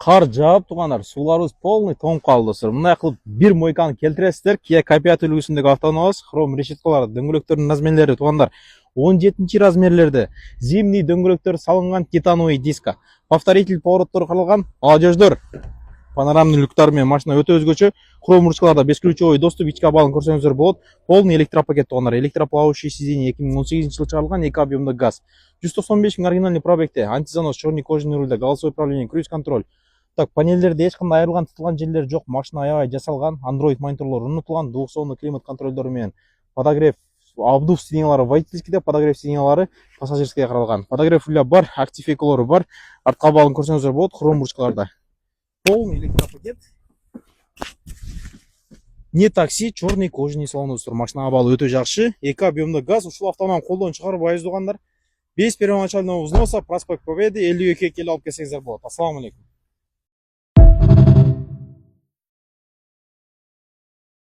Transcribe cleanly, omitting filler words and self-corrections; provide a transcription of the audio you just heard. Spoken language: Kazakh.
Қар жауып туғандар, суларыбыз полный тоңып қалды достар. Мындай қылып бір мойканы келтіресіздер. Kia K5 үлгісіндегі автоунааз, хром решеткалары, дөңгелектердің размерлері туғандар 17 размерлерді. Зимний дөңгелектер салынған титановый диска. Повторитель повороттары қаралған, одеждер. Панорамный люктармен машина өте өзгөчө. Хром ручкаларда бесключевой доступ, ички абалын көрсөңүздөр болот. Полный электропакет туғандар. Электроплавающий сиденье 2018 жылы чыгарылган, 2 объемдуу газ. 195 000 оригинальный пробегте, антизанос, черный кожаный рульда, голосовой управление, круиз контроль. Так, панельдерде ешқандай айырылған, тытылған жерлер жоқ. Машина аябай жасалған, Android мониторлор орнотулган, двухзонный климат контролдору менен подогрев, обдув сиденьялары водительскийде, подогрев сиденьялары пассажирскийге каралган. Подогрев руля бар, актив эколору бар. Артка абалын көрсөңүздөр болот, хром ручкаларда. Полный электропакет. Не такси, черный кожаный салон. Машина абалы өтө жакшы. 2 объемдуу газ. Ушул автоунаа колдон чыгарып айыздыгандар. Без первоначального взноса, проспект Победы 52 келе алып келсеңиздер болот. Ассаламу алейкум.